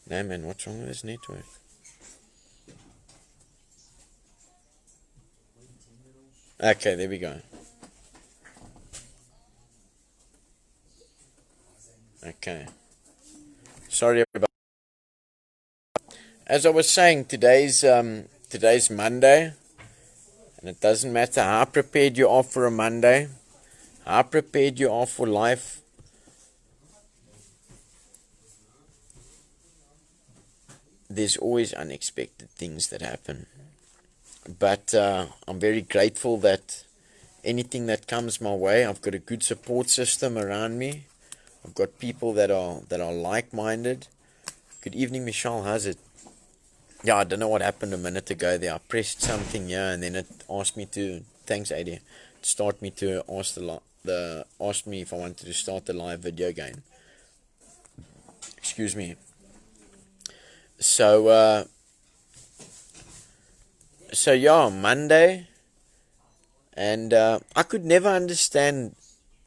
No man, what's wrong with this network? Okay, there we go. Okay. Sorry about. As I was saying, today's Monday, and it doesn't matter how prepared you are for a Monday, how prepared you are for life. There's always unexpected things that happen. But I'm very grateful that anything that comes my way, I've got a good support system around me. I've got people that are like-minded. Good evening, Michelle. How's it? Yeah, I don't know what happened a minute ago there. I pressed something here and then it asked me to. Thanks, AD. It start me to ask asked me if I wanted to start the live video again. Excuse me. So yeah, Monday, and I could never understand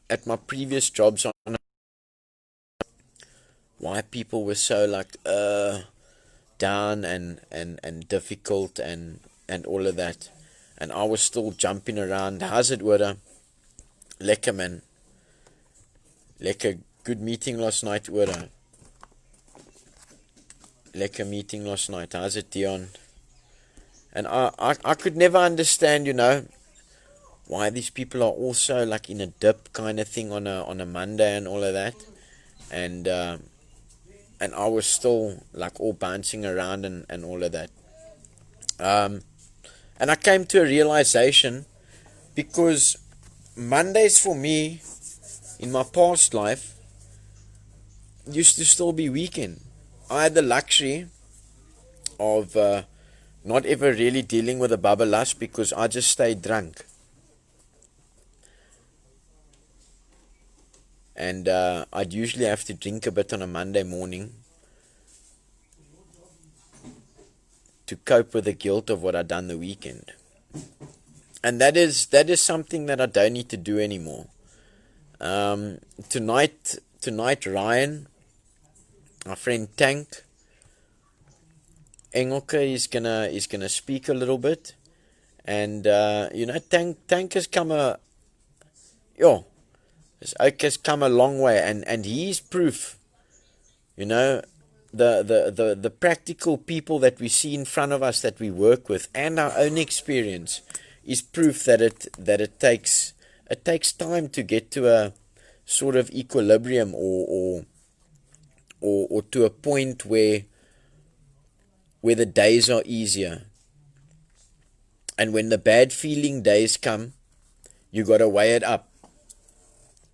at my previous jobs on why people were so like down and difficult and all of that, and I was still jumping around. How's it, Wada? Lekker man. Lekker. Good meeting last night, Wada. Lekker meeting last night. How's it, Dion? And I could never understand, why these people are also like in a dip kind of thing on a Monday and all of that, and I was still like all bouncing around and all of that, and I came to a realization, because Mondays for me in my past life used to still be weekend. I had the luxury of not ever really dealing with a babalash because I just stayed drunk. And I'd usually have to drink a bit on a Monday morning to cope with the guilt of what I'd done the weekend. And that is something that I don't need to do anymore. Tonight, Ryan, our friend Tank Engelke is gonna speak a little bit, and Tank has come has come a long way, and he's proof. The practical people that we see in front of us that we work with, and our own experience, is proof that it takes time to get to a sort of equilibrium or to a point where the days are easier. And when the bad feeling days come, you got to weigh it up.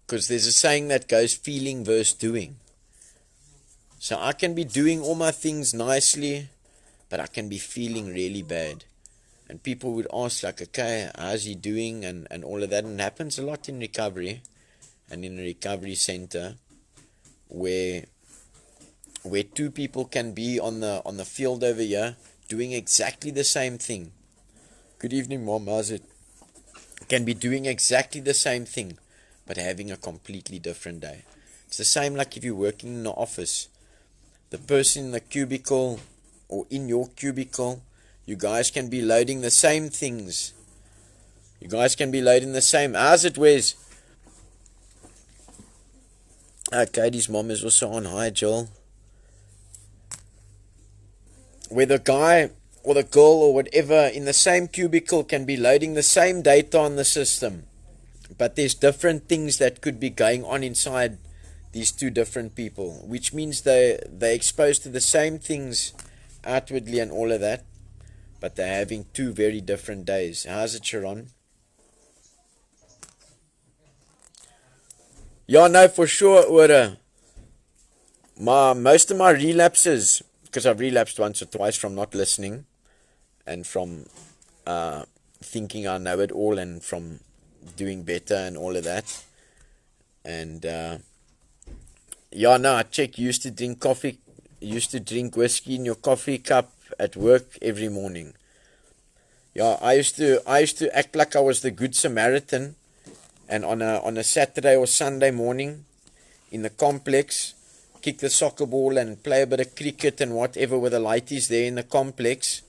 Because there's a saying that goes, feeling versus doing. So I can be doing all my things nicely, but I can be feeling really bad. And people would ask like, okay, how's he doing and all of that. And it happens a lot in recovery and in a recovery center where two people can be on the field over here doing exactly the same thing. Good evening, Mom. How's it? Can be doing exactly the same thing, but having a completely different day. It's the same like if you're working in the office. The person in the cubicle or in your cubicle, you guys can be loading the same things. You guys can be loading the same. How's it, Wes? Katie's mom is also on. Hi, Joel. Where the guy or the girl or whatever in the same cubicle can be loading the same data on the system, but there's different things that could be going on inside these two different people, which means they're exposed to the same things outwardly and all of that, but they're having two very different days. How's it, Sharon? Yeah, no, for sure, Ura. Most of my relapses, because I've relapsed once or twice from not listening and from thinking I know it all and from doing better and all of that. And I check. You used to drink coffee, you used to drink whiskey in your coffee cup at work every morning. Yeah, I used to act like I was the Good Samaritan, and on a Saturday or Sunday morning in the complex, kick the soccer ball and play a bit of cricket and whatever with the lighties there in the complex.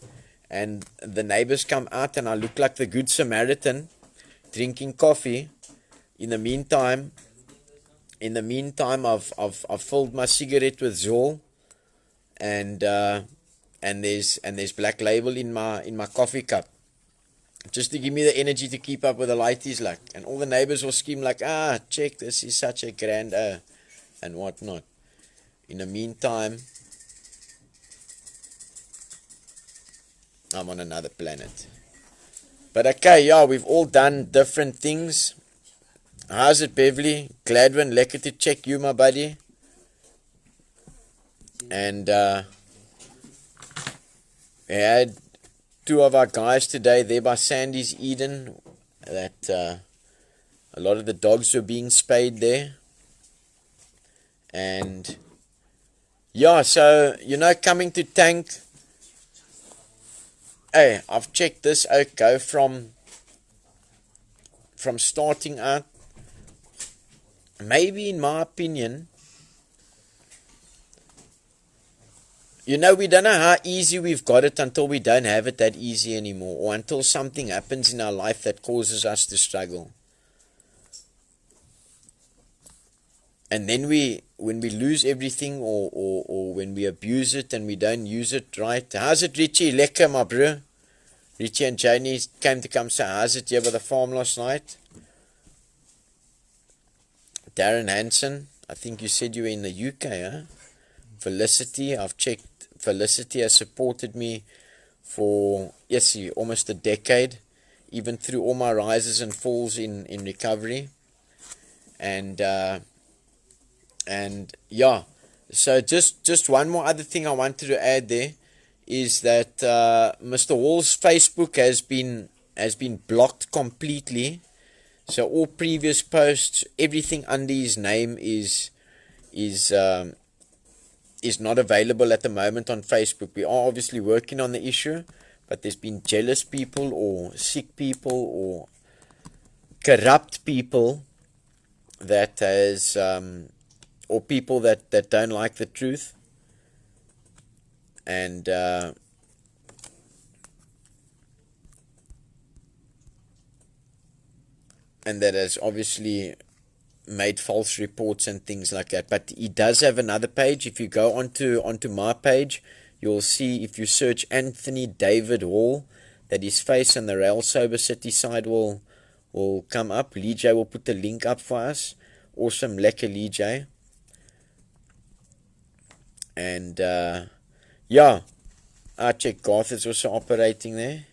And the neighbors come out and I look like the Good Samaritan drinking coffee. In the meantime, I've filled my cigarette with Zoll, and there's Black Label in my coffee cup, just to give me the energy to keep up with the lighties, like. And all the neighbors will scream like, check, this is such a grand and whatnot. In the meantime, I'm on another planet. But okay, yeah, we've all done different things. How's it, Beverly? Gladwin, lekker to check you, my buddy. And we had two of our guys today there by Sandy's Eden, that a lot of the dogs were being spayed there. And yeah, so, coming to Tank, hey, I've checked this out, go from starting out, maybe in my opinion, we don't know how easy we've got it until we don't have it that easy anymore, or until something happens in our life that causes us to struggle. And then when we lose everything, or when we abuse it and we don't use it right. How's it, Richie? Lekker, my bro. Richie and Janie came to come say, how's it here by the farm last night? Darren Hansen, I think you said you were in the UK, huh? Felicity, I've checked. Felicity has supported me for, almost a decade, even through all my rises and falls in recovery. And yeah, so just one more other thing I wanted to add there is that Mr. Hall's Facebook has been blocked completely. So all previous posts, everything under his name is not available at the moment on Facebook. We are obviously working on the issue, but there's been jealous people or sick people or corrupt people that has or people that don't like the truth, and that has obviously made false reports and things like that. But he does have another page. If you go onto my page, you'll see, if you search Anthony David Hall, that his face and the RAEL Sober City side will come up. Lee J will put the link up for us. Awesome, lekker Lee J. And yeah, I check Garth is also operating there.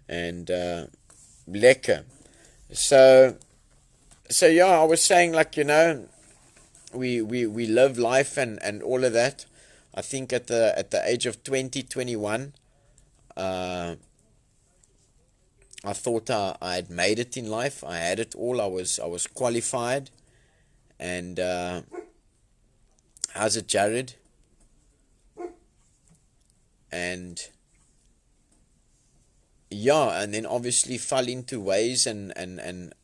And lekker. So yeah, I was saying, like, we live life and all of that. I think at the age of 21, I thought I had made it in life. I had it all. I was qualified. And how's it, Jared? And yeah, and then obviously fell into ways and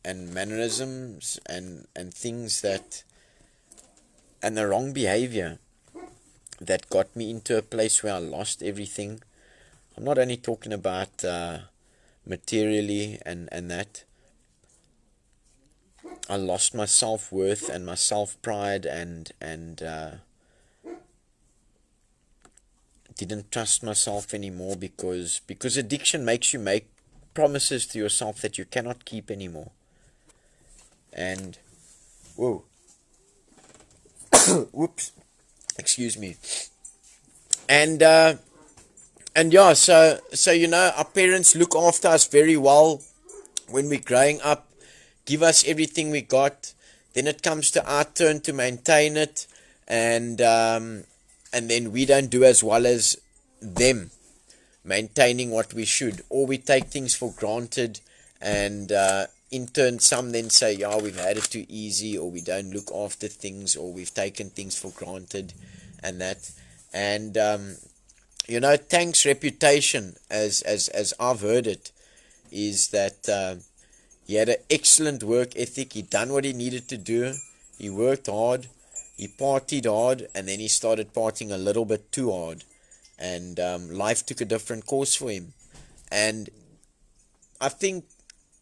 mannerisms and things that, and the wrong behavior that got me into a place where I lost everything. I'm not only talking about materially and that. I lost my self-worth and my self-pride and didn't trust myself anymore, because addiction makes you make promises to yourself that you cannot keep anymore. And whoa. Whoops. Excuse me. And yeah, so our parents look after us very well when we're growing up, give us everything we got. Then it comes to our turn to maintain it, and then we don't do as well as them maintaining what we should, or we take things for granted, and in turn some then say, yeah, we've had it too easy, or we don't look after things, or we've taken things for granted and that. And Tank's reputation, as I've heard it, is that He had an excellent work ethic. He done what he needed to do. He worked hard. He partied hard, and then he started partying a little bit too hard. And life took a different course for him. And I think,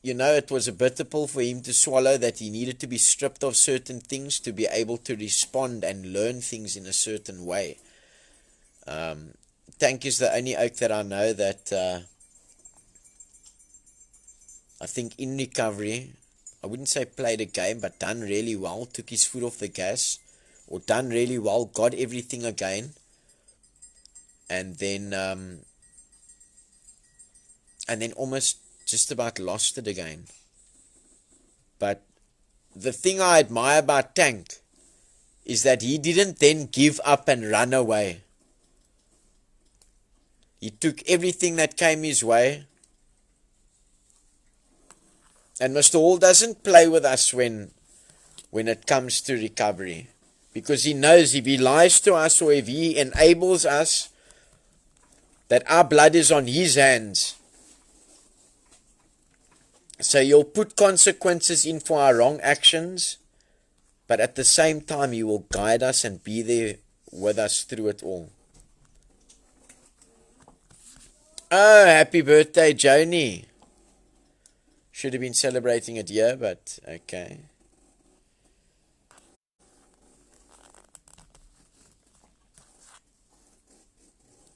it was a bitter pill for him to swallow, that he needed to be stripped of certain things to be able to respond and learn things in a certain way. Tank is the only oak that I know that I think in recovery, I wouldn't say played a game, but done really well, took his foot off the gas, or done really well, got everything again, and then almost just about lost it again. But the thing I admire about Tank is that he didn't then give up and run away. He took everything that came his way. And Mr. Hall doesn't play with us when it comes to recovery. Because he knows if he lies to us or if he enables us, that our blood is on his hands. So he'll put consequences in for our wrong actions, but at the same time he will guide us and be there with us through it all. Oh, happy birthday, Joni. Should have been celebrating it here, but okay.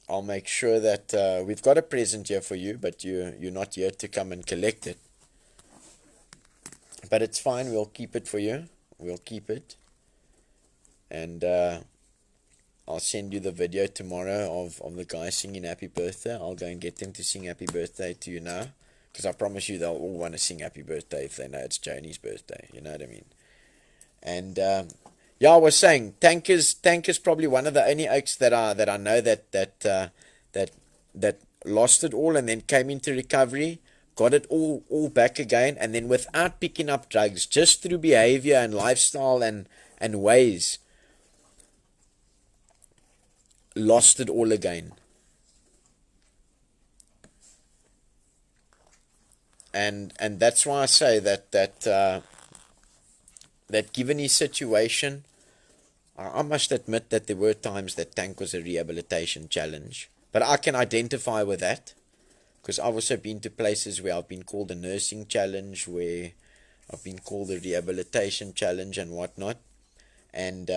I'll make sure that we've got a present here for you, but you're not here to come and collect it. But it's fine, we'll keep it for you. We'll keep it. And I'll send you the video tomorrow of the guy singing happy birthday. I'll go and get them to sing happy birthday to you now. Because I promise you they'll all want to sing happy birthday if they know it's Joni's birthday. You know what I mean? And yeah, I was saying, Tank is probably one of the only oaks that I know that lost it all and then came into recovery, got it all back again, and then without picking up drugs, just through behavior and lifestyle and ways, lost it all again. And that's why I say that given his situation, I must admit that there were times that Tank was a rehabilitation challenge. But I can identify with that, because I've also been to places where I've been called a nursing challenge, where I've been called a rehabilitation challenge and whatnot. And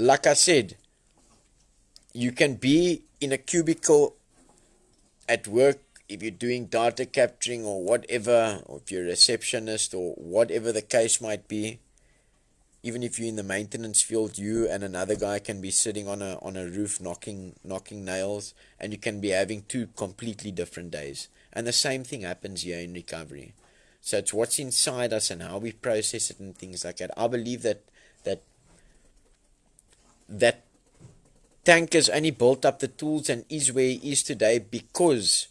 like I said, you can be in a cubicle at work if you're doing data capturing or whatever, or if you're a receptionist or whatever the case might be. Even if you're in the maintenance field, you and another guy can be sitting on a roof knocking nails, and you can be having two completely different days. And the same thing happens here in recovery. So it's what's inside us and how we process it and things like that. I believe that Tank has only built up the tools and is where he is today because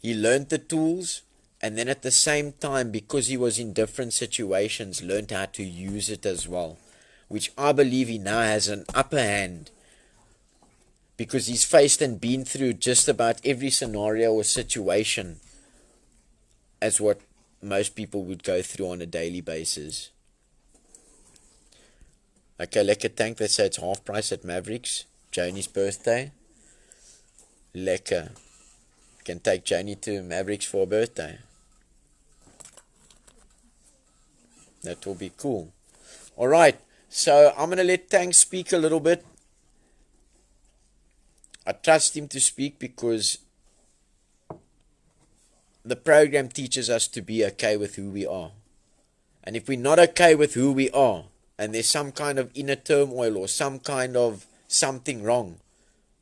he learned the tools, and then at the same time, because he was in different situations, learned how to use it as well, which I believe he now has an upper hand, because he's faced and been through just about every scenario or situation as what most people would go through on a daily basis. Okay, lekker Tank, they say it's half price at Mavericks. Joni's birthday. Lekker. Can take Joni to Mavericks for a birthday. That will be cool. Alright, so I'm going to let Tank speak a little bit. I trust him to speak because the program teaches us to be okay with who we are. And if we're not okay with who we are, and there's some kind of inner turmoil or some kind of something wrong,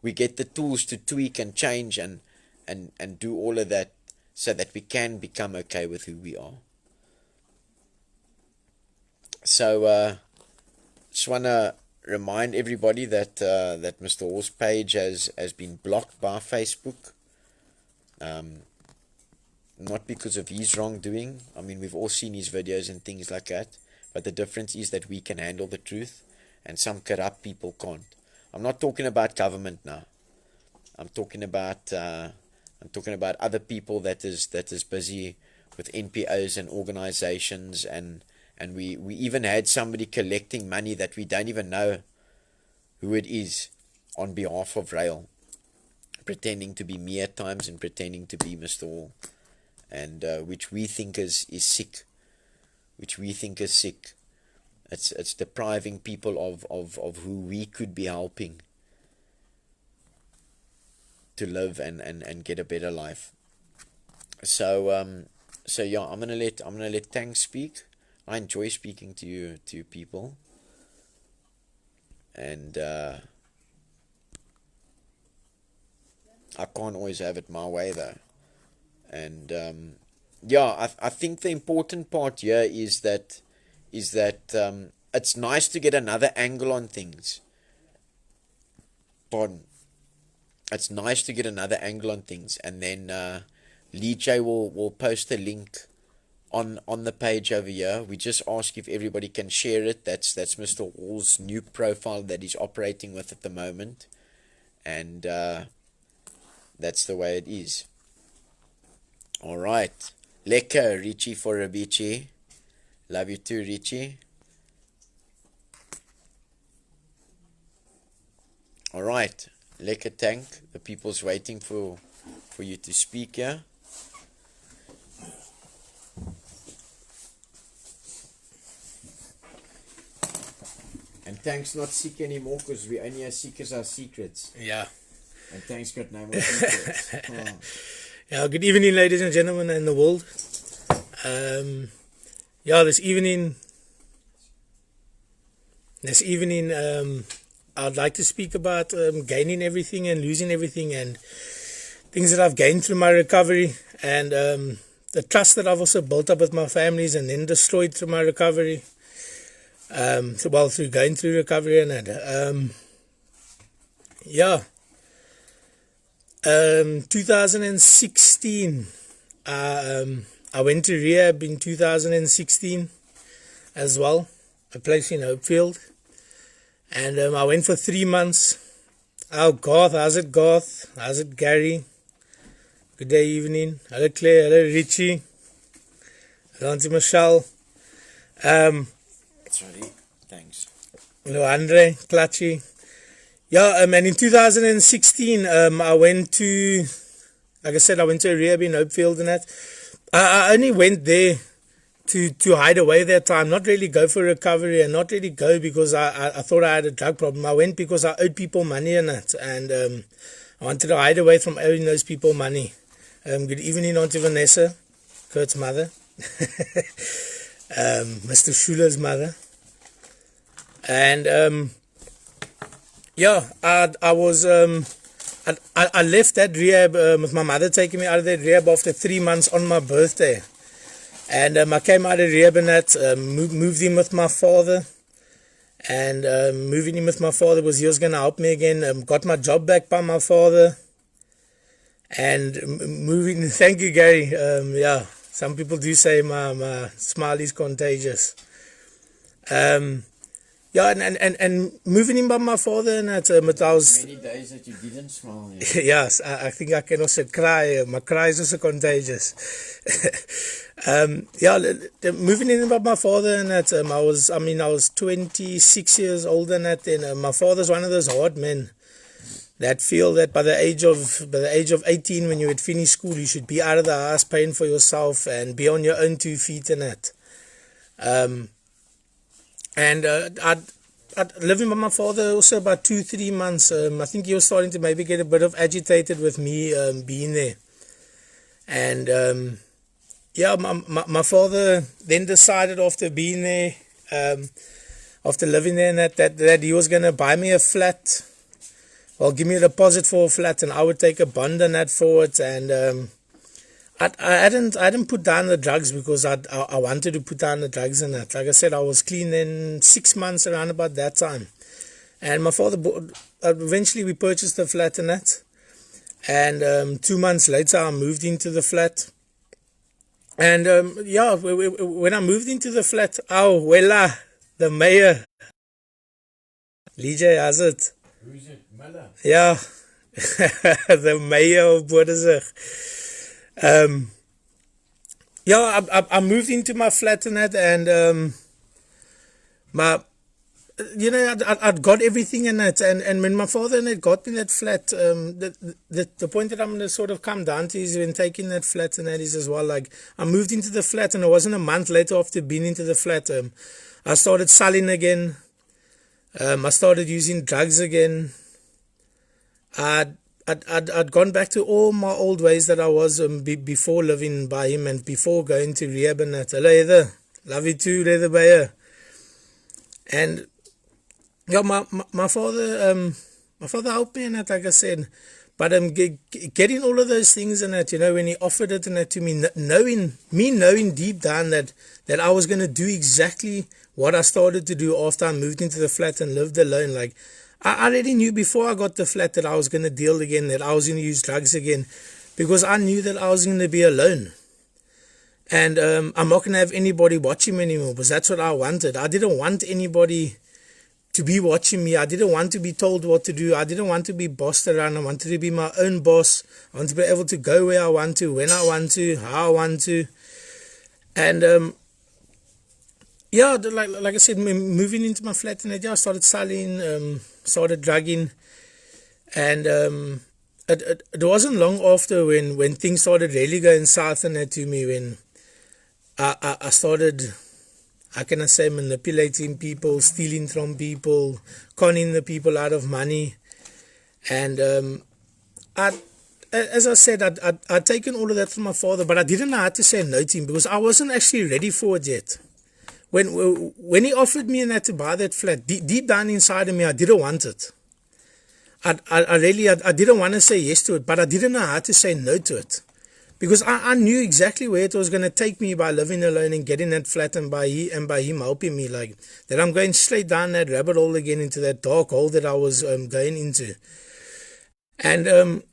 we get the tools to tweak and change and do all of that so that we can become okay with who we are. So just want to remind everybody that that Mr. Hall's page has been blocked by Facebook. Not because of his wrongdoing. I mean, we've all seen his videos and things like that. But the difference is that we can handle the truth and some corrupt people can't. I'm not talking about government now. I'm talking about I'm talking about other people that is busy with NPOs and organizations, and we even had somebody collecting money that we don't even know who it is on behalf of RAEL, pretending to be me at times and pretending to be Mr. Hall, and which we think is sick. It's depriving people of who we could be helping to live and get a better life. So yeah, I'm gonna let Tang speak. I enjoy speaking to people, and I can't always have it my way though. And yeah, I think the important part here is that it's nice to get another angle on things. Pardon. It's nice to get another angle on things, and then Lee J will post a link on the page over here. We just ask if everybody can share it. That's Mr. Hall's new profile that he's operating with at the moment, and that's the way it is. All right, lekker Richie for Rabici. Love you too, Richie. All right, lekker Tank. The people's waiting for you to speak here. And Tank's not sick anymore because we only are sick as our secrets. Yeah. And Tank's got no more secrets. Oh. Yeah, good evening, ladies and gentlemen in the world. Yeah, this evening, I'd like to speak about gaining everything and losing everything, and things that I've gained through my recovery, and the trust that I've also built up with my families and then destroyed through my recovery. Through going through recovery and that. 2016, I went to rehab in 2016 as well, a place in Hopefield, and I went for 3 months. Oh, Garth, how's it, Garth? How's it, Gary? Good day, evening. Hello, Claire. Hello, Richie. Hello, Auntie Michelle. Sorry, thanks. Hello, Andre, Clutchy. Yeah, and in 2016, I went to, like I said, I went to a rehab in Hopefield and that. I only went there to hide away that time, not really go for recovery, and not really go because I thought I had a drug problem. I went because I owed people money and that, and I wanted to hide away from owing those people money. Good evening, Auntie Vanessa, Kurt's mother, Mr. Schuler's mother. And I was I left that rehab with my mother taking me out of that rehab after 3 months on my birthday, and I came out of rehab and that moved in with my father, and moving in with my father was he was gonna help me again. Got my job back by my father, and moving. Thank you, Gary. Some people do say my smile is contagious. And moving in by my father and that, but I was... Many days that you didn't smile. Yes, I think I can also cry. My cry is also contagious. Moving in by my father and that, I was 26 years old and that, and my father's one of those hard men that feel that by the age of 18, when you had finished school, you should be out of the house paying for yourself and be on your own 2 feet and that. I'd living with my father also about 2-3 months. I think he was starting to maybe get a bit of agitated with me being there. And my father then decided after being there, after living there, and that he was going to buy me a flat. Well, give me a deposit for a flat, and I would take a bond on that for it. And I didn't put down the drugs because I wanted to put down the drugs and that. Like I said, I was clean in 6 months around about that time. And my father eventually we purchased the flat and that. And 2 months later, I moved into the flat. And when I moved into the flat, the mayor. Lee J, how's it? Who's it? Miller? Yeah. The mayor of Bodersig. Yeah, I moved into my flat and that, and my, I'd got everything in it, and when my father and it got me that flat, the point that I'm going to sort of come down to is when taking that flat and that is as well, like, I moved into the flat, and it wasn't a month later after being into the flat, I started selling again, I started using drugs again, I'd gone back to all my old ways that I was before living by him and before going to rehab and that. Hello, Heather. Love you too, Heather Bayer. And yeah, my father helped me in that, like I said. But getting all of those things in that, when he offered it and that to me, knowing deep down that I was going to do exactly what I started to do after I moved into the flat and lived alone. Like, I already knew before I got the flat that I was going to deal again, that I was going to use drugs again, because I knew that I was going to be alone. And I'm not going to have anybody watching me anymore, because that's what I wanted. I didn't want anybody to be watching me. I didn't want to be told what to do. I didn't want to be bossed around. I wanted to be my own boss. I want to be able to go where I want to, when I want to, how I want to. And yeah, like I said, moving into my flat and I started selling, started drugging, and it wasn't long after when things started really going south and that to me, when I started, how can I say, manipulating people, stealing from people, conning the people out of money. And as I said, I'd taken all of that from my father, but I didn't know how to say no to him, because I wasn't actually ready for it yet. When he offered me and that to buy that flat, deep down inside of me, I didn't want it. I didn't want to say yes to it, but I didn't know how to say no to it. Because I knew exactly where it was going to take me by living alone and getting that flat, and by him helping me, like, that I'm going straight down that rabbit hole again, into that dark hole that I was going into. And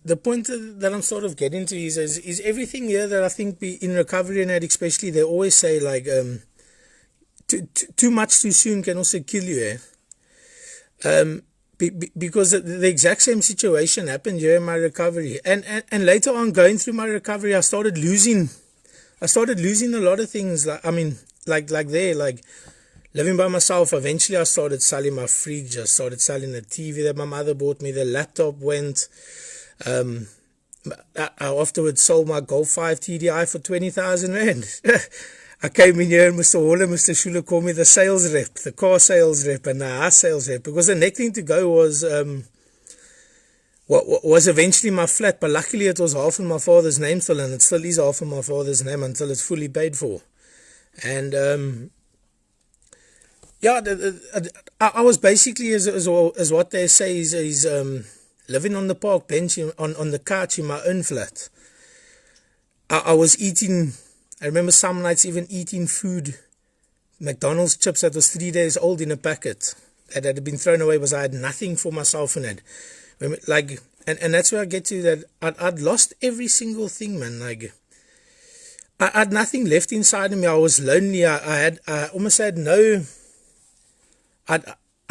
the point that I'm sort of getting to is everything here that I think in recovery and that, especially, they always say, like, too much too soon can also kill you, because the exact same situation happened here in my recovery, and later on, going through my recovery, I started losing a lot of things. Like living by myself. Eventually I started selling my fridge, I started selling the TV that my mother bought me, the laptop went. I afterwards sold my Golf 5 TDI for 20,000 Rand. I came in here and Mr. Hall and Mr. Schuler called me the sales rep, the car sales rep and the house sales rep, because the next thing to go was was eventually my flat, but luckily it was half in my father's name still, and it still is half in my father's name until it's fully paid for. And yeah, I was basically, as what they say, is living on the park bench, on the couch in my own flat. I was eating, I remember some nights even eating food, McDonald's chips that was 3 days old in a packet, that had been thrown away, because I had nothing for myself in it. Like, and that's where I get to, that I'd lost every single thing, man. Like, I had nothing left inside of me. I was lonely. I almost had no... I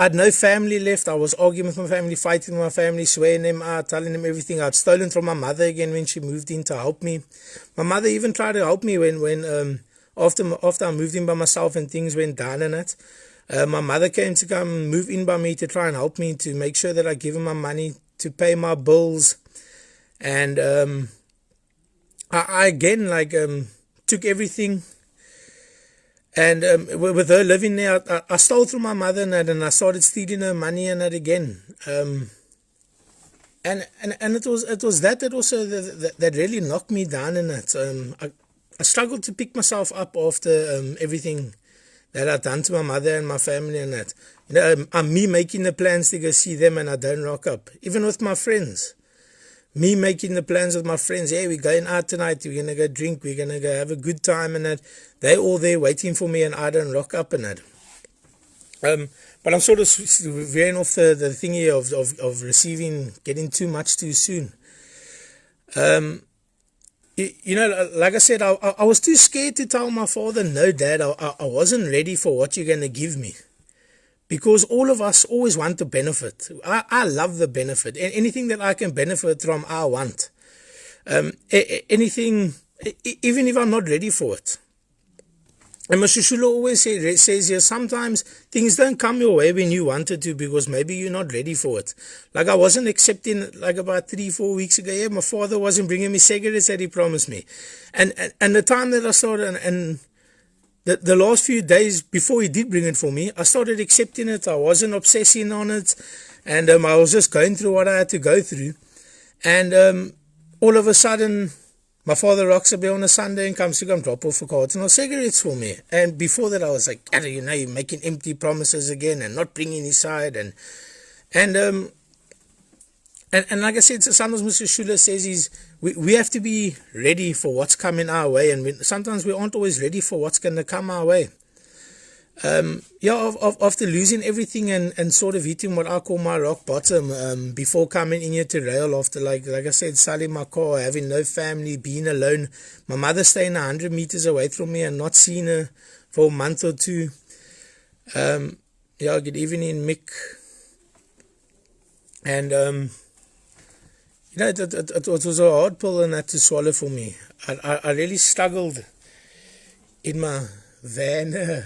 had no family left. I was arguing with my family, fighting with my family, swearing them out, telling them everything. I'd stolen from my mother again when she moved in to help me. My mother even tried to help me when after I moved in by myself and things went down and that. My mother came to come move in by me to try and help me, to make sure that I give her my money to pay my bills. And I again, like, took everything. And with her living there, I stole from my mother and that, and I started stealing her money and that again. And it was that also that really knocked me down in that. I struggled to pick myself up after everything that I'd done to my mother and my family and that. I'm me making the plans to go see them, and I don't rock up. Even with my friends. Me making the plans with my friends, hey, we're going out tonight, we're going to go drink, we're going to go have a good time and that. They're all there waiting for me, and I don't rock up and that. But I'm sort of veering off the thing here of getting too much too soon. Like I said, I was too scared to tell my father, no, Dad, I wasn't ready for what you're going to give me. because all of us always want the benefit. I love the benefit. Anything that I can benefit from, I want. Anything, even if I'm not ready for it. And Mr. Shula always says here, sometimes things don't come your way when you wanted to because maybe you're not ready for it. Like I wasn't accepting, like about 3-4 weeks ago, yeah, my father wasn't bringing me cigarettes that he promised me. And the time that I started, and the last few days before he did bring it for me, I started accepting it. I wasn't obsessing on it. And I was just going through what I had to go through. And all of a sudden, my father rocks up on a Sunday and comes to come drop off a carton of cigarettes for me. And before that, I was like, you know, you're making empty promises again and not bringing his side. And like I said, sometimes Mr. Shula says we have to be ready for what's coming our way. And sometimes we aren't always ready for what's going to come our way. After losing everything and sort of hitting what I call my rock bottom, before coming in here to RAEL, after like I said, selling my car, having no family, being alone, my mother staying 100 meters away from me and not seeing her for a month or two. Good evening, Mick. And it was a hard pill and that to swallow for me. I really struggled in my van.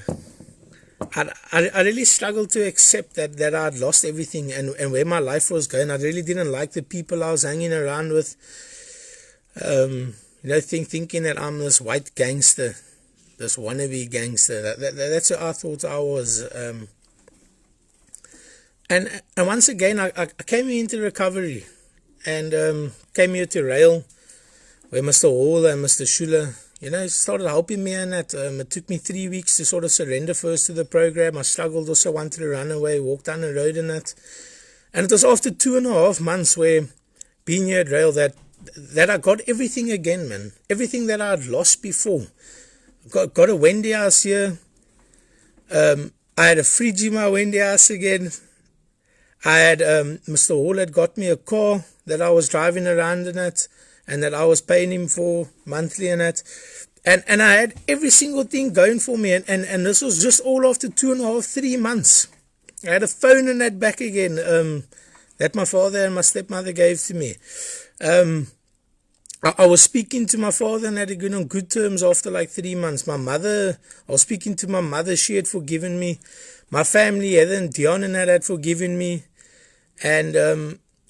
I really struggled to accept that I'd lost everything and where my life was going. I really didn't like the people I was hanging around with. Thinking that I'm this white gangster, this wannabe gangster. That's what I thought I was. And once again, I came into recovery and came here to RAEL, where Mr. Hall and Mr. Shula, started helping me in that. It took me 3 weeks to sort of surrender first to the program. I struggled, also wanted to run away, walk down the road and that. And it was after 2.5 months where being here at RAEL that I got everything again, man. Everything that I'd lost before. Got a Wendy house here. I had a fridge in my Wendy house again. I had Mr. Hall had got me a car that I was driving around in it, and that I was paying him for monthly and that. And I had every single thing going for me. And this was just all after 2.5-3 months. I had a phone and that back again, that my father and my stepmother gave to me. I was speaking to my father and had a good on good terms after like 3 months. I was speaking to my mother, she had forgiven me. My family, Heather and Dion and that had forgiven me. And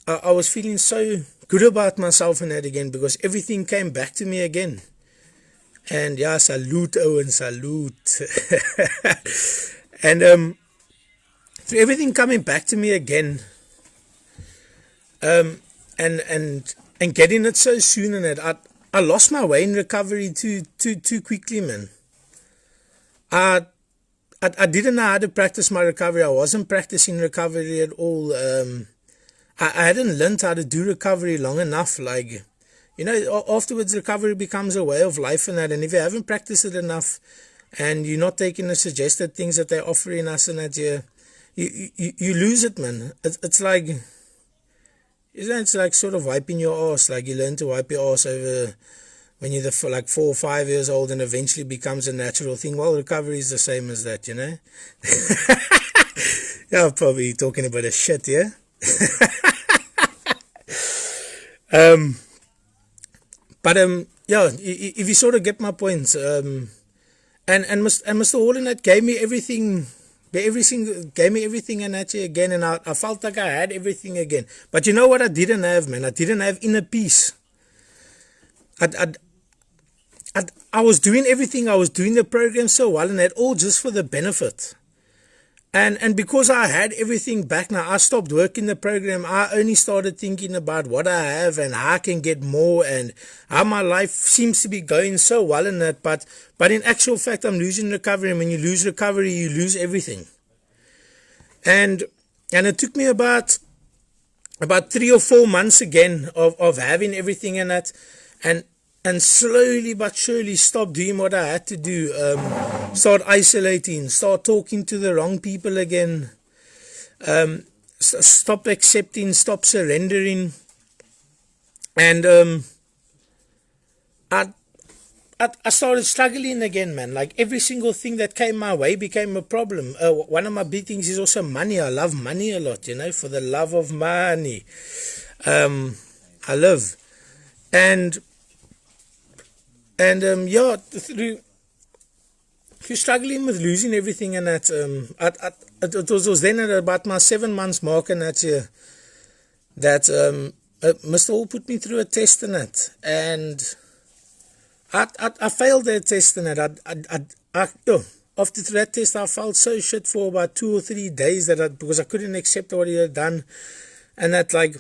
I was feeling so good about myself and that again because everything came back to me again. And yeah, salute, Owen, salute. And through everything coming back to me again, and getting it so soon, and that I lost my way in recovery too quickly, man. I didn't know how to practice my recovery. I wasn't practicing recovery at all. I hadn't learned how to do recovery long enough. Like, afterwards recovery becomes a way of life and that. And if you haven't practiced it enough and you're not taking the suggested things that they're offering us and that, you lose it, man. It's like, it's like sort of wiping your ass. Like you learn to wipe your ass over when you're like 4 or 5 years old and eventually becomes a natural thing. Well, recovery is the same as that, Yeah, I'm probably talking about a shit, yeah? If you sort of get my points, and Mr. Holland gave me everything, gave me everything and that again, and I felt like I had everything again. But you know what I didn't have, man? I didn't have inner peace. I was doing everything, I was doing the program so well, and that all just for the benefit. And because I had everything back now, I stopped working the program. I only started thinking about what I have and how I can get more and how my life seems to be going so well in that. But in actual fact, I'm losing recovery. And when you lose recovery, you lose everything. And it took me about 3 or 4 months again of having everything in that. And slowly but surely stop doing what I had to do. Start isolating, start talking to the wrong people again. Stop accepting, stop surrendering. And I I started struggling again, man. Like every single thing that came my way became a problem. One of my big things is also money. I love money a lot, for the love of money. I love. And yeah, through struggling with losing everything and that, it was then at about my 7 months mark and that, Mr. Hall put me through a test in it, and I failed that test in it. After that test, I felt so shit for about 2 or 3 days because I couldn't accept what he had done, and that I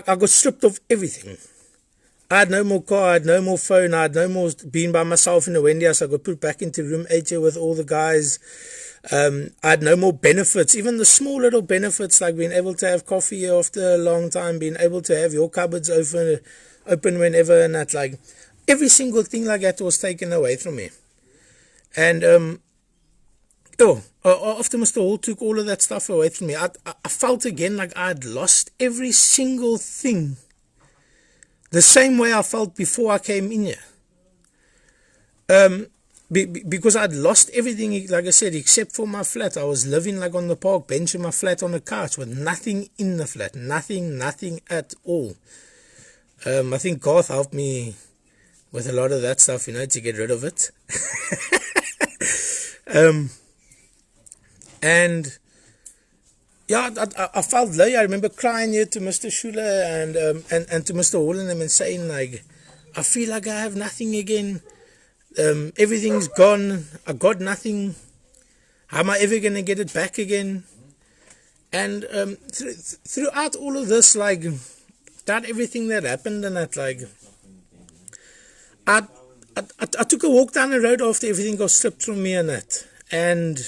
got stripped of everything. I had no more car, I had no more phone, I had no more being by myself in the Wendy house. I got put back into room 8 with all the guys. I had no more benefits, even the small little benefits like being able to have coffee after a long time, being able to have your cupboards open whenever, and that, like every single thing like that was taken away from me. And after Mr. Hall took all of that stuff away from me, I felt again like I had lost every single thing the same way I felt before I came in here. Because I'd lost everything, like I said, except for my flat. I was living like on the park bench in my flat on a couch with nothing in the flat. Nothing at all. I think Garth helped me with a lot of that stuff, to get rid of it. And yeah, I felt low. I remember crying here to Mr. Schuler and to Mr. Hall and saying like, I feel like I have nothing again. Everything's gone. I got nothing. How am I ever going to get it back again? And throughout all of this, like, that everything that happened and that, like, I took a walk down the road after everything got stripped from me and that. And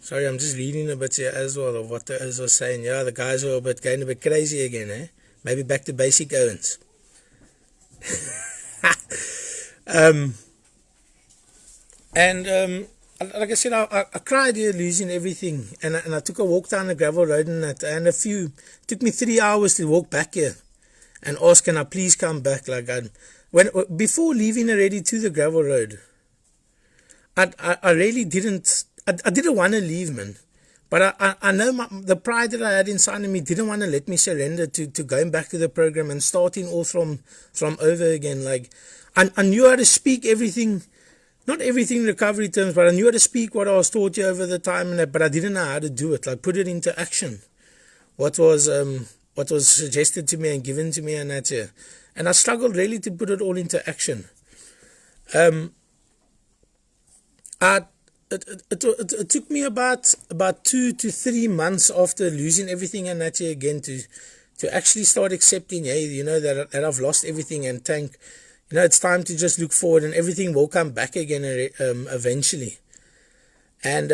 sorry, I'm just reading a bit here as well of what the O's was saying. Yeah, the guys were going a bit crazy again, eh? Maybe back to basic Owens. Like I said, I cried here losing everything, and I took a walk down the gravel road and that, and it took me 3 hours to walk back here and ask, can I please come back? Before leaving already to the gravel road, I really didn't want to leave, man. But I know the pride that I had inside of me didn't want to let me surrender to going back to the program and starting all from over again. Like, I knew how to speak everything, not everything in recovery terms, but I knew how to speak what I was taught here over the time, but I didn't know how to do it, like put it into action. What was suggested to me and given to me and that here. And I struggled really to put it all into action. It took me about 2 to 3 months after losing everything and that again to actually start accepting, that I've lost everything and thank, it's time to just look forward and everything will come back again eventually. And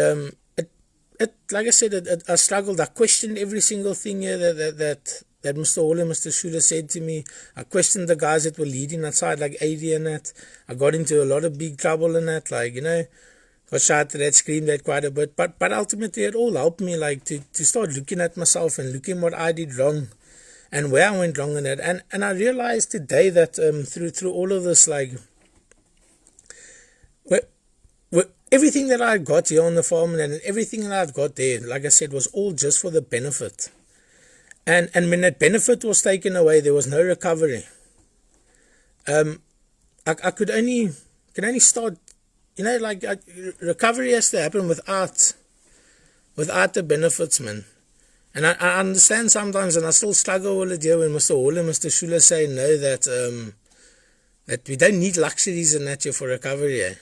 like I said, I struggled. I questioned every single thing here that Mr. Hall and Mr. Schuler said to me. I questioned the guys that were leading outside, like AD and that. I got into a lot of big trouble in that, like, got shouted at, screamed at quite a bit, but ultimately it all helped me, like, to start looking at myself and looking what I did wrong and where I went wrong in it. And I realized today that through all of this, like, everything that I got here on the farm and everything that I've got there, like I said, was all just for the benefit. And when that benefit was taken away, there was no recovery. I can only start. Recovery has to happen without the benefits, man. And I understand sometimes, and I still struggle with it here when Mr. Hall and Mr. Schuler say no, that we don't need luxuries in that here for recovery. Eh?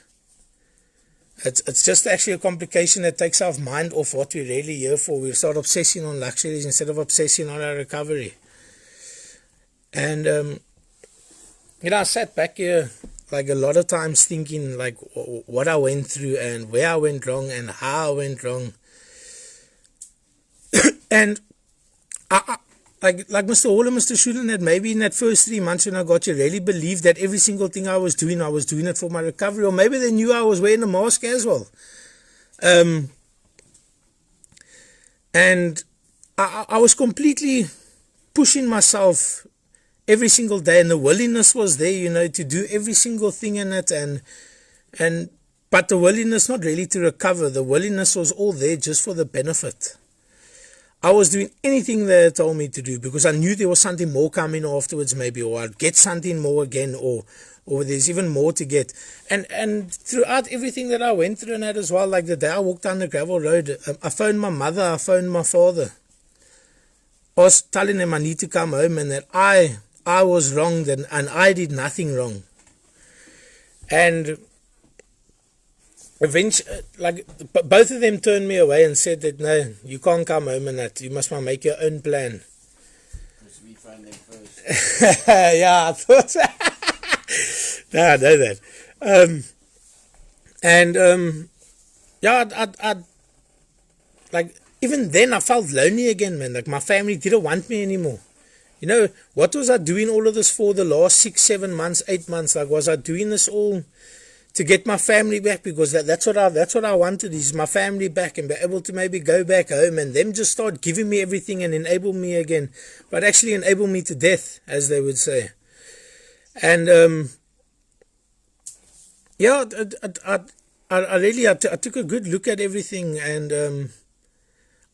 It's just actually a complication that takes our mind off what we're really here for. We start obsessing on luxuries instead of obsessing on our recovery. And I sat back here like a lot of times thinking like what I went through and where I went wrong and how I went wrong. And I like Mr. Hall and Mr. Schulen, that maybe in that first 3 months when I got you, really believed that every single thing I was doing it for my recovery, or maybe they knew I was wearing a mask as well. And I was completely pushing myself every single day, and the willingness was there, you know, to do every single thing in it, and but the willingness not really to recover. The willingness was all there just for the benefit. I was doing anything they told me to do because I knew there was something more coming afterwards, maybe, or I'd get something more again, or there's even more to get. And throughout everything that I went through and that as well, like the day I walked down the gravel road, I phoned my mother, I phoned my father. I was telling them I need to come home and that I was wronged and I did nothing wrong. And eventually, like, both of them turned me away and said that, no, you can't come home and that. You must make your own plan. Because we find them first. Yeah, I thought no, I know that. Yeah, I like, even then I felt lonely again, man. Like, my family didn't want me anymore. You know, what was I doing all of this for the last 6, 7 months, 8 months? Like, was I doing this all to get my family back? Because that's what I wanted, is my family back and be able to maybe go back home and them just start giving me everything and enable me again. But actually enable me to death, as they would say. And yeah, I took a good look at everything, and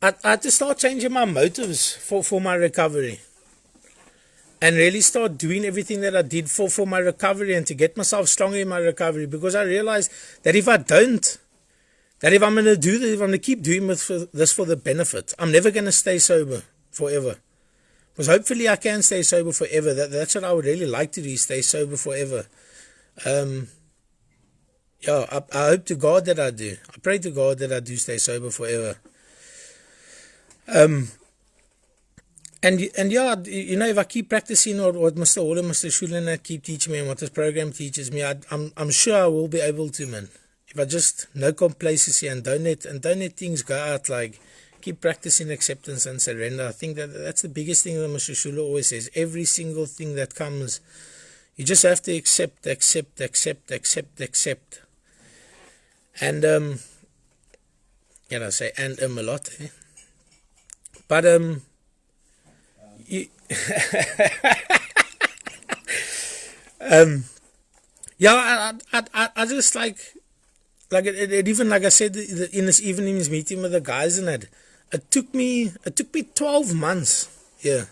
I had to start changing my motives for my recovery, and really start doing everything that I did for my recovery and to get myself stronger in my recovery, because I realized that if I don't, that if I'm going to do this, if I'm going to keep doing this for the benefit, I'm never going to stay sober forever. Because hopefully I can stay sober forever. That's what I would really like to do, stay sober forever. Yeah, I hope to God that I do. I pray to God that I do stay sober forever. And yeah, you know, if I keep practicing what Mr. Hall and Mr. Schulen keep teaching me and what this program teaches me, I'm sure I will be able to, man. If I just no complacency and don't let things go out, like keep practicing acceptance and surrender. I think that's the biggest thing that Mr. Schuler always says. Every single thing that comes, you just have to accept. And yeah, I say and a lot, eh? But you, yeah, I just like it even, like I said in this evening's meeting with the guys, and that it took me 12 months, yeah,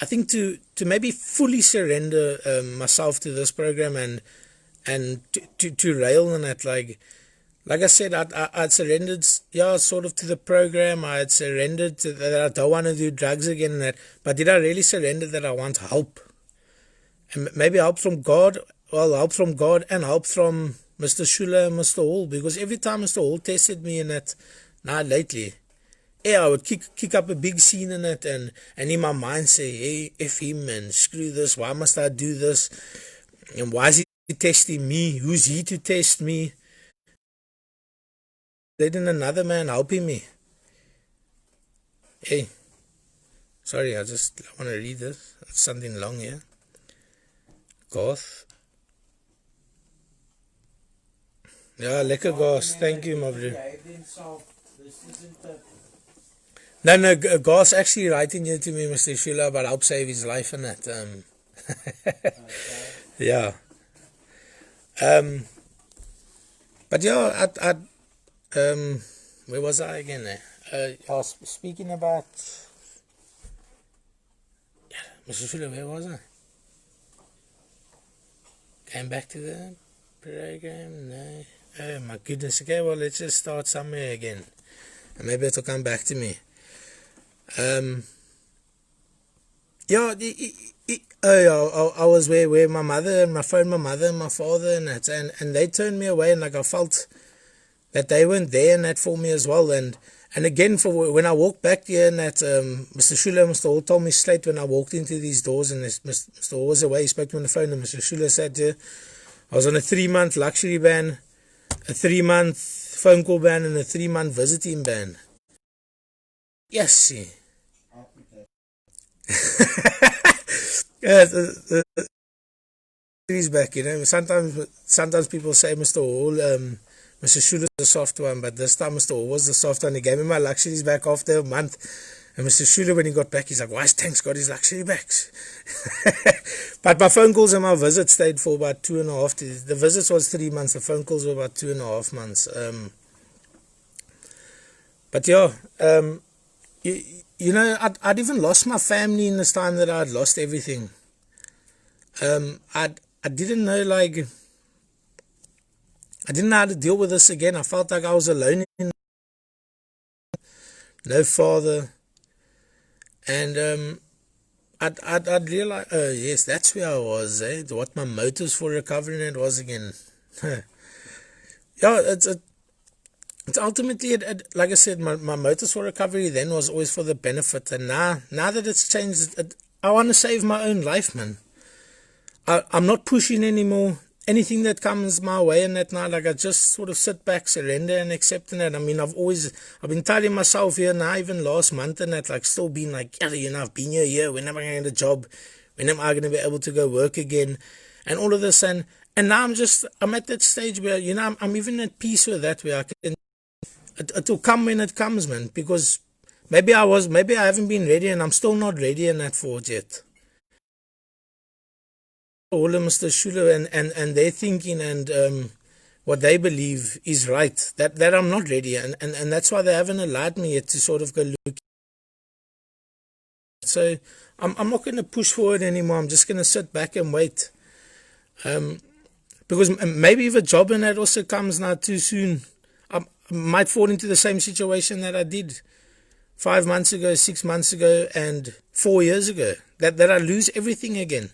I think, to maybe fully surrender myself to this program and to RAEL and that. Like I said, I'd surrendered, yeah, sort of to the program. I had surrendered to that I don't want to do drugs again and that. But did I really surrender that I want help? And maybe help from God. Well, help from God and help from Mr. Schuler and Mr. Hall. Because every time Mr. Hall tested me in that, now lately, yeah, I would kick up a big scene in it, and in my mind say, hey, F him and screw this. Why must I do this? And why is he testing me? Who's he to test me? Letting another man helping me. Hey, sorry, I want to read this. It's something long here. Goth. Yeah, lekker Goth. Thank you, my bro. No, Goth's actually writing here to me, Mr. Schuler, but help save his life in that. Yeah. But yeah, where was I again? I was speaking about, Mr. Schuler, where was I? Came back to the program? No. Oh my goodness. Okay, well, let's just start somewhere again, and maybe it'll come back to me. Yeah, I was where my mother, and my phone, my mother and my father, and that, and they turned me away, and like I felt that they weren't there and that for me as well. And again, for when I walked back here, and that Mr. Schuler and Mr. Hall told me straight when I walked into these doors, and Mr. Hall was away, he spoke to me on the phone, and Mr. Schuler said, I was on a 3-month luxury ban, a 3-month phone call ban, and a 3-month visiting ban. Yes, see. He's back, you know. Sometimes people say Mr. Hall, Mr. Schuler's the soft one, but this time Mr. Hall was the soft one. He gave me my luxuries back after a month. And Mr. Schuler, when he got back, he's like, why has Tanks got his luxury bags? But my phone calls and my visits stayed for about 2.5 days. The visits was 3 months. The phone calls were about 2.5 months. But yeah, you know, I'd even lost my family in this time that I'd lost everything. I didn't know, like, I didn't know how to deal with this again. I felt like I was alone, no father. And I'd realize, oh yes, that's where I was, what my motives for recovering it was again. Yeah, it's ultimately, like I said, my motives for recovery then was always for the benefit. And now that it's changed, I want to save my own life, man. I'm not pushing anymore. Anything that comes my way and that night, like, I just sort of sit back, surrender and accepting it. I mean, I've been telling myself here now, even last month and that, like, still been like, yeah, you know, I've been here, when am I going to get a job? When am I going to be able to go work again? And all of this. And now I'm at that stage where, you know, I'm even at peace with that, where I can, it will come when it comes, man, because maybe I haven't been ready and I'm still not ready in that for it yet. All of Mr. Schuler and their thinking and what they believe is right, that I'm not ready, and that's why they haven't allowed me yet to sort of go look. So I'm not going to push forward anymore. I'm just going to sit back and wait, because maybe if a job and that also comes now too soon, I might fall into the same situation that I did 5 months ago, 6 months ago, and 4 years ago, that I lose everything again.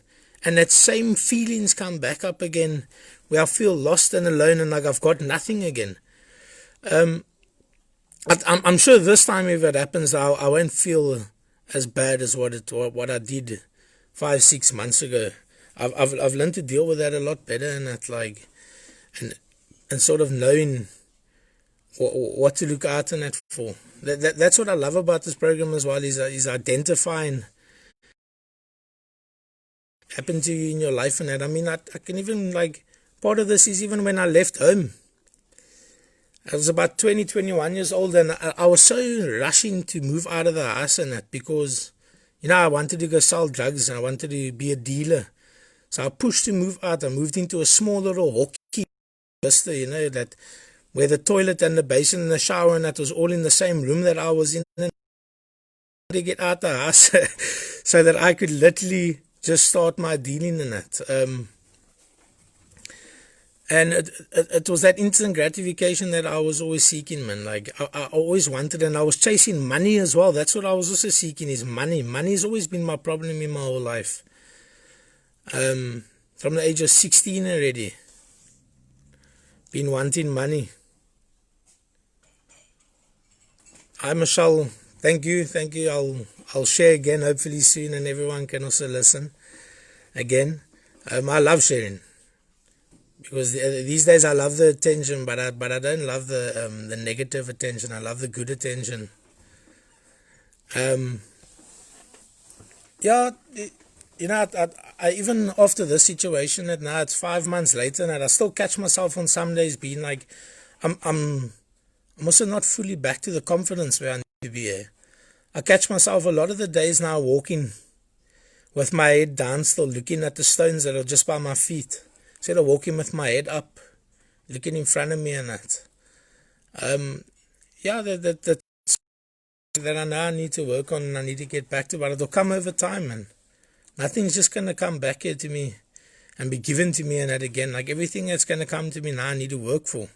And that same feelings come back up again, where I feel lost and alone and like I've got nothing again. I'm sure this time if it happens, I won't feel as bad as what I did 5-6 months ago. I've learned to deal with that a lot better, and that, like, and sort of knowing what to look out and that for. That's what I love about this program as well, is identifying happened to you in your life and that. I mean, I can even, like, part of this is even when I left home. I was about 21 years old, and I was so rushing to move out of the house and that, because, you know, I wanted to go sell drugs and I wanted to be a dealer. So I pushed to move out. I moved into a small little hockey vista, you know, that where the toilet and the basin and the shower and that was all in the same room that I was in. And to get out the house so that I could literally just start my dealing in that. And it was that instant gratification that I was always seeking, man. Like, I always wanted, and I was chasing money as well. That's what I was also seeking, is money. Money has always been my problem in my whole life. From the age of 16 already. Been wanting money. Hi, Michelle. Thank you. I'll share again hopefully soon, and everyone can also listen again. I love sharing, because these days I love the attention, but I don't love the negative attention. I love the good attention. Yeah, you know, I even after this situation, that now it's 5 months later, and I still catch myself on some days being like, I'm also not fully back to the confidence where I need to be here. I catch myself a lot of the days now walking with my head down, still looking at the stones that are just by my feet, instead of walking with my head up, looking in front of me and that. Yeah, that I now need to work on, and I need to get back to, but it'll come over time, man. Nothing's just going to come back here to me and be given to me and that again. Like, everything that's going to come to me now, I need to work for.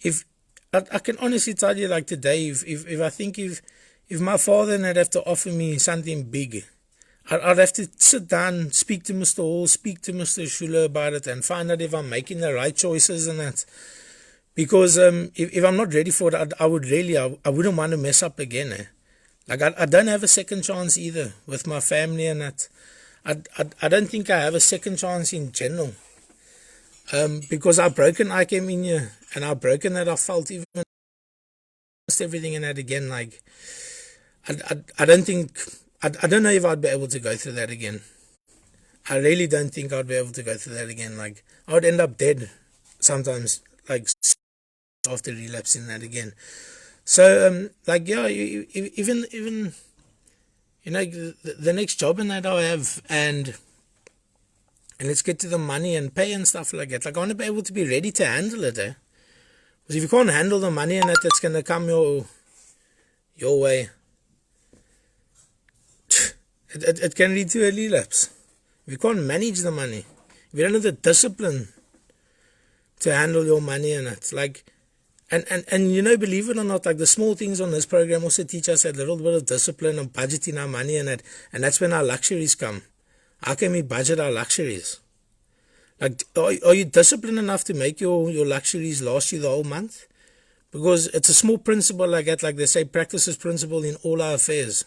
If I can honestly tell you, like, today, if I think if my father and I'd have to offer me something big, I'd have to sit down, speak to Mr. Hall, speak to Mr. Schuler about it, and find out if I'm making the right choices and that. Because if I'm not ready for it, I wouldn't want to mess up again. Like, I don't have a second chance either with my family and that. I don't think I have a second chance in general. Because how broken I came in here, and how broken that I felt, even everything in that again. Like, I don't think, I don't know if I'd be able to go through that again. I really don't think I'd be able to go through that again. Like, I would end up dead sometimes, like, after relapsing that again. So, like, yeah, even you know, the next job in that I have, and let's get to the money and pay and stuff like that. Like, I want to be able to be ready to handle it, eh? Because if you can't handle the money and that's going to come your way, it can lead to a relapse. If you can't manage the money, if you don't have the discipline to handle your money and it's like, and you know, believe it or not, like the small things on this program also teach us a little bit of discipline and budgeting our money and that's when our luxuries come. How can we budget our luxuries? Like, are you disciplined enough to make your luxuries last you the whole month? Because it's a small principle like that, like they say, practice this principle in all our affairs.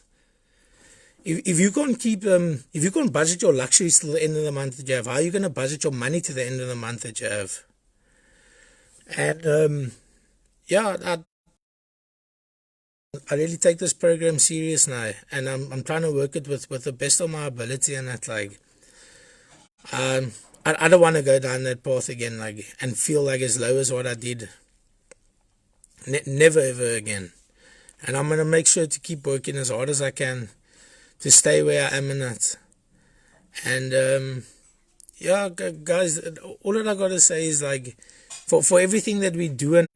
If you can't if you can't budget your luxuries till the end of the month that you have, how are you going to budget your money to the end of the month that you have? And yeah, I really take this program serious now, and I'm trying to work it with the best of my ability, and that like, I don't want to go down that path again, like, and feel like as low as what I did. Never ever again. And I'm gonna make sure to keep working as hard as I can to stay where I am in that. And yeah, guys, all that I gotta say is like, for everything that we do, and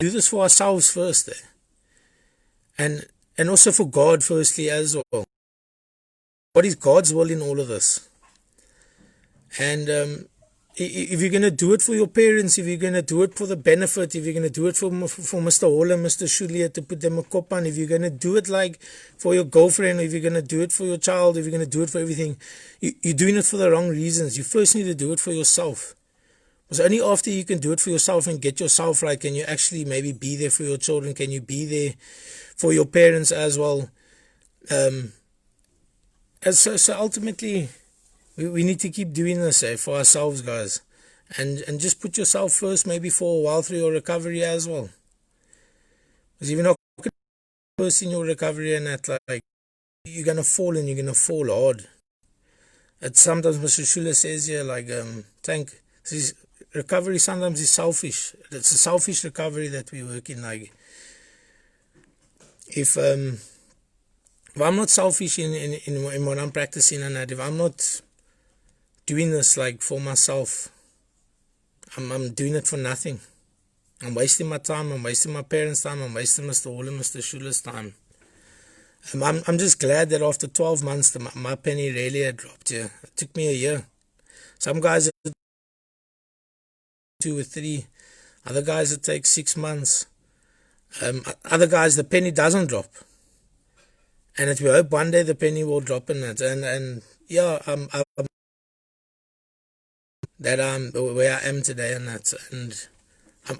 do this for ourselves first, and also for God firstly as well. What is God's will in all of this? And if you're going to do it for your parents, if you're going to do it for the benefit, if you're going to do it for Mr. Hall and Mr. Shulia to put them a cop on, if you're going to do it like for your girlfriend, if you're going to do it for your child, if you're going to do it for everything, you're doing it for the wrong reasons. You first need to do it for yourself. Because only after you can do it for yourself and get yourself right, can you actually maybe be there for your children, can you be there for your parents as well. So ultimately, we need to keep doing this for ourselves, guys, and just put yourself first, maybe for a while through your recovery as well. Because if you're not first in your recovery and that, like, you're gonna fall, and you're gonna fall hard. It's sometimes Mr. Schuler says here, like, recovery sometimes is selfish. It's a selfish recovery that we work in. Like, if I'm not selfish in what I'm practicing, and that if I'm not doing this like for myself, I'm doing it for nothing. I'm wasting my time, I'm wasting my parents' time, I'm wasting Mr. Hall and Mr. Schuler's time. I'm just glad that after 12 months my penny really had dropped here. It took me a year. Some guys 2 or 3, other guys it takes 6 months. Other guys the penny doesn't drop. And we hope one day the penny will drop in it. And yeah, that I'm where I am today, and that, and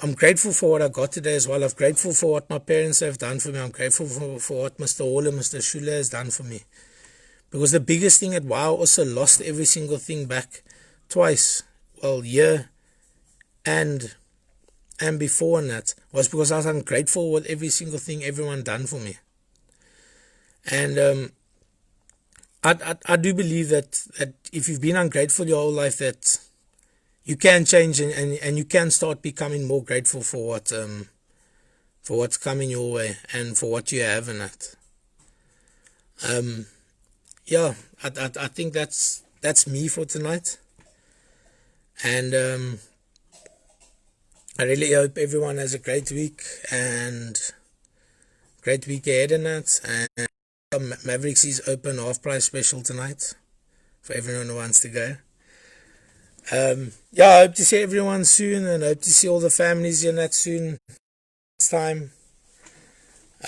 I'm grateful for what I got today as well. I'm grateful for what my parents have done for me. I'm grateful for what Mr. Hall and Mr. Schuler has done for me. Because the biggest thing at WOW also lost every single thing back twice. Well, year and before, and that was because I was ungrateful with every single thing everyone done for me. And I do believe that if you've been ungrateful your whole life, that you can change and you can start becoming more grateful for what's coming your way and for what you have in it. Yeah, I think that's me for tonight. And I really hope everyone has a great week and great week ahead in it. And Mavericks is open half-price special tonight for everyone who wants to go. Yeah, I hope to see everyone soon, and I hope to see all the families in that soon. Next time.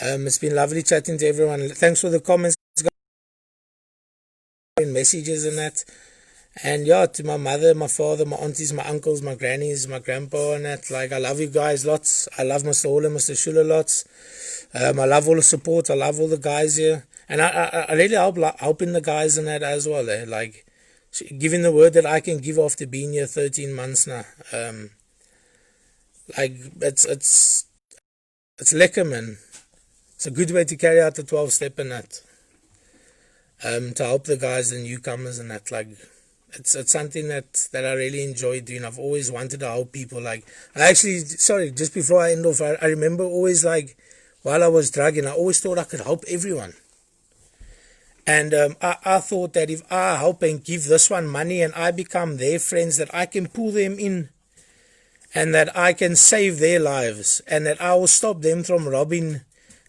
It's been lovely chatting to everyone. Thanks for the comments and messages and that. And yeah, to my mother, my father, my aunties, my uncles, my grannies, my grandpa and that. Like, I love you guys lots. I love Mr. Hall and Mr. Schuler lots. I love all the support. I love all the guys here. And I really helping the guys in that as well. Like, giving the word that I can give after being here 13 months now. Like, it's lekker, man. It's a good way to carry out the 12-step in that. To help the guys, the newcomers and that. Like, it's something that I really enjoy doing. I've always wanted to help people. Like, just before I end off, I remember always, like, while I was drugging, I always thought I could help everyone. And I thought that if I help and give this one money and I become their friends, that I can pull them in and that I can save their lives and that I will stop them from robbing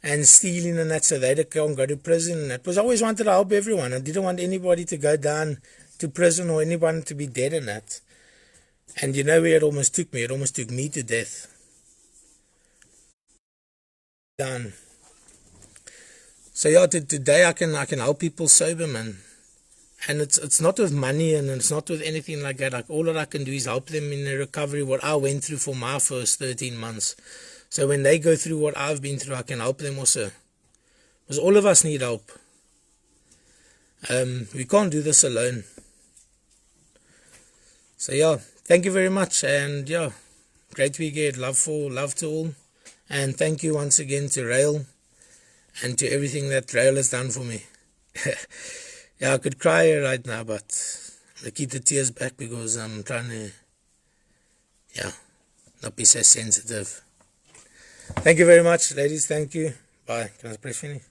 and stealing and that, so they can't go to prison and that. Because I always wanted to help everyone. I didn't want anybody to go down to prison or anyone to be dead in that. And you know where it almost took me? It almost took me to death. Done. So yeah, today I can help people sober, man. And it's not with money and it's not with anything like that. Like all that I can do is help them in their recovery, what I went through for my first 13 months. So when they go through what I've been through, I can help them also. Because all of us need help. We can't do this alone. So yeah, thank you very much. And yeah, great weekend. Love to all. And thank you once again to RAEL and to everything that RAEL has done for me. Yeah, I could cry right now, but I keep the tears back because I'm trying to, not be so sensitive. Thank you very much, ladies. Thank you. Bye. Can I press finish?